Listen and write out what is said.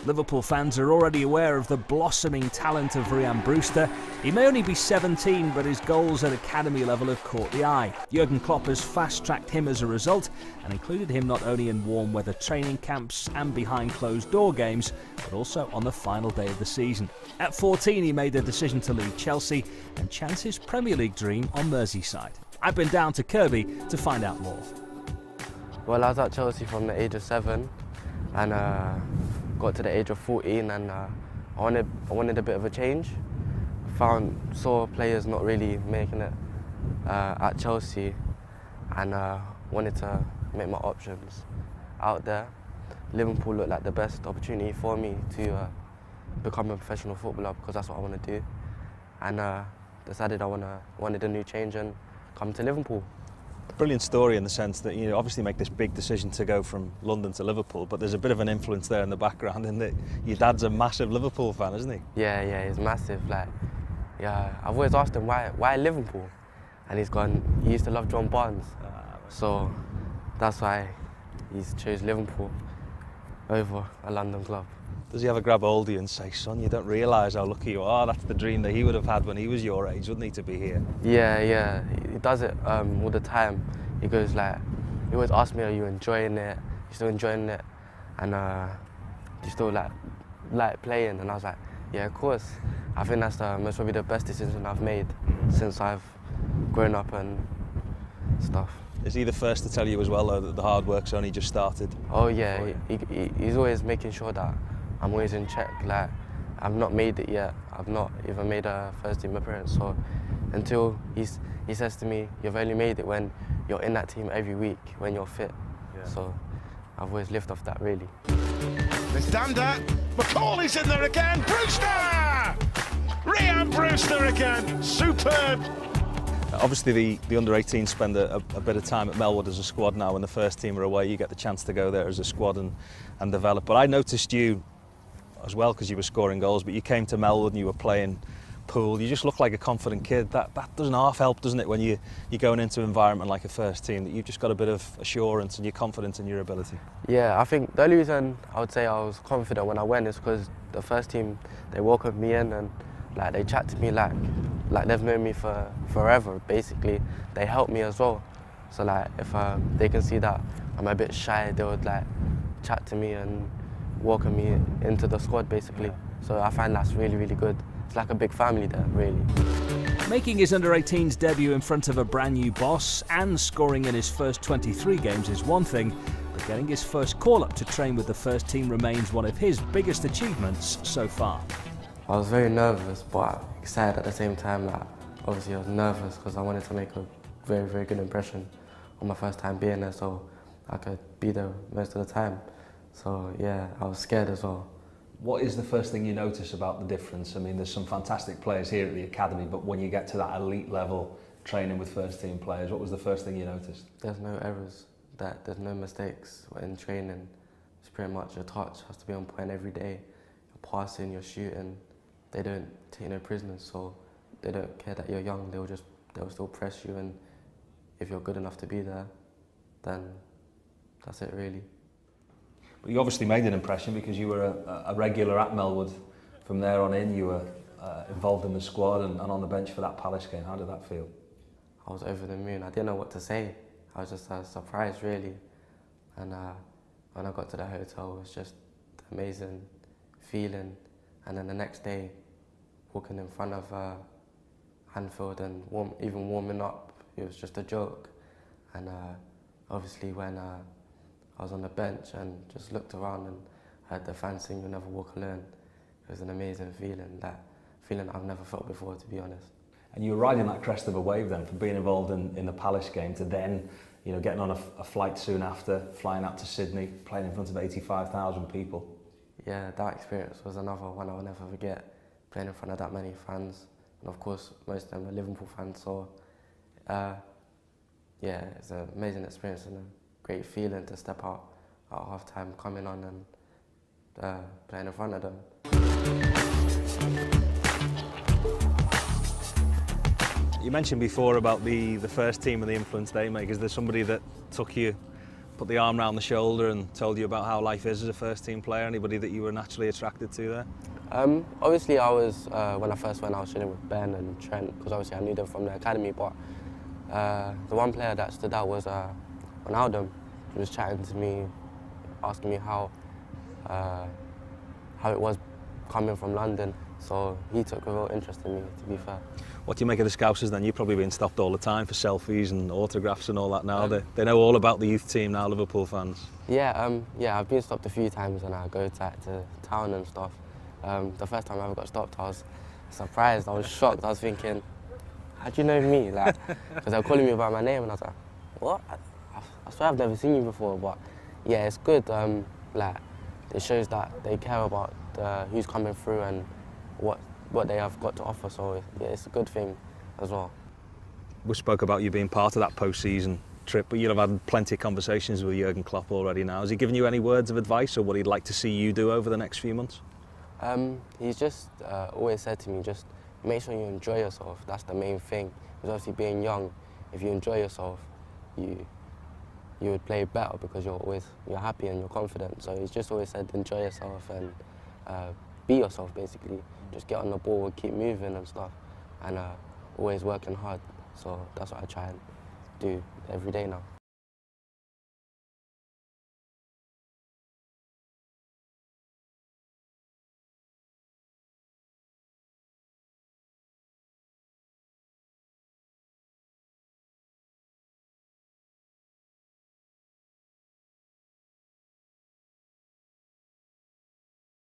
Liverpool fans are already aware of the blossoming talent of Rhian Brewster. He may only be 17, but his goals at academy level have caught the eye. Jurgen Klopp has fast-tracked him as a result and included him not only in warm weather training camps and behind closed door games, but also on the final day of the season. At 14, he made the decision to leave Chelsea and chance his Premier League dream on Merseyside. I've been down to Kirby to find out more. Well, I was at Chelsea from the age of 7 and got to the age of 14 and I wanted a bit of a change. Saw players not really making it at Chelsea and wanted to make my options out there. Liverpool looked like the best opportunity for me to become a professional footballer because that's what I want to do. And decided I wanted a new change and come to Liverpool. Brilliant story in the sense that you obviously make this big decision to go from London to Liverpool, but there's a bit of an influence there in the background in that your dad's a massive Liverpool fan, isn't he? Yeah, he's massive. I've always asked him why Liverpool, and he used to love John Barnes, so that's why he's chose Liverpool over a London club. Does he ever grab hold of you and say, son, you don't realise how lucky you are? That's the dream that he would have had when he was your age, wouldn't he, to be here? Yeah, he does it all the time. He goes he always asks me, are you enjoying it? You still enjoying it? And you still like playing? And I was like, yeah, of course. I think that's most probably the best decision I've made since I've grown up and stuff. Is he the first to tell you as well, though, that the hard work's only just started? Oh yeah, he's always making sure that I'm always in check. I've not made it yet. I've not even made a first team appearance. So until he says to me, you've only made it when you're in that team every week, when you're fit. Yeah. So I've always lived off that, really. There's Danda. McCauley's in there again. Brewster! Rhian Brewster again. Superb. Obviously, the under-18 spend a bit of time at Melwood as a squad now. When the first team are away, you get the chance to go there as a squad and develop. But I noticed you as well because you were scoring goals, but you came to Melwood and you were playing pool. You just look like a confident kid. That doesn't half help, doesn't it, when you're going into an environment like a first team, that you've just got a bit of assurance and you're confident in your ability? Yeah, I think the only reason I would say I was confident when I went is because the first team, they welcomed me in and they chat to me like they've known me for forever, basically. They help me as well. So if they can see that I'm a bit shy, they would chat to me and welcome me into the squad, basically. So I find that's really, really good. It's like a big family there, really. Making his under-18s debut in front of a brand new boss and scoring in his first 23 games is one thing, but getting his first call-up to train with the first team remains one of his biggest achievements so far. I was very nervous, but excited at the same time. Obviously I was nervous because I wanted to make a very, very good impression on my first time being there, so I could be there most of the time. So yeah, I was scared as well. What is the first thing you notice about the difference? I mean, there's some fantastic players here at the academy, but when you get to that elite level, training with first team players, what was the first thing you noticed? There's no errors, there's no mistakes in training. It's pretty much your touch has to be on point every day. You're passing, you're shooting. They don't take no prisoners, so they don't care that you're young. They'll still press you, and if you're good enough to be there, then that's it, really. But you obviously made an impression because you were a regular at Melwood. From there on in, you were involved in the squad and on the bench for that Palace game. How did that feel? I was over the moon. I didn't know what to say. I was just surprised, really. And when I got to the hotel, it was just an amazing feeling. And then the next day, walking in front of Anfield and even warming up, it was just a joke. And obviously when I was on the bench and just looked around and heard the fans sing "You'll Never Walk Alone," it was an amazing feeling, that feeling I've never felt before, to be honest. And you were riding that crest of a wave then, from being involved in the Palace game to then, getting on a flight soon after, flying out to Sydney, playing in front of 85,000 people. Yeah, that experience was another one I'll never forget, playing in front of that many fans. And of course, most of them are Liverpool fans, so yeah, it's an amazing experience and a great feeling to step out at half-time, coming on and playing in front of them. You mentioned before about the first team and the influence they make. Is there somebody that took you put the arm around the shoulder and told you about how life is as a first-team player? Anybody that you were naturally attracted to there? Obviously, I was when I first went, I was chilling with Ben and Trent because obviously I knew them from the academy. But the one player that stood out was Ronaldo. He was chatting to me, asking me how it was coming from London. So he took a real interest in me, to be fair. What do you make of the Scousers then? You've probably been stopped all the time for selfies and autographs and all that now. They know all about the youth team now, Liverpool fans. Yeah, I've been stopped a few times when I go to town and stuff. The first time I ever got stopped, I was surprised, I was shocked. I was thinking, how do you know me? Like, because they were calling me by my name and I was like, what? I swear I've never seen you before. But yeah, it's good. Like, it shows that they care about who's coming through and what they have got to offer. So yeah, it's a good thing as well. We spoke about you being part of that post-season trip, but you'll have had plenty of conversations with Jurgen Klopp already now. Has he given you any words of advice or what he'd like to see you do over the next few months? He's just always said to me, just make sure you enjoy yourself. That's the main thing. Because obviously being young, if you enjoy yourself, you would play better because you're happy and you're confident. So he's just always said enjoy yourself and be yourself basically. Just get on the ball, keep moving and stuff, and always working hard. So that's what I try and do every day now.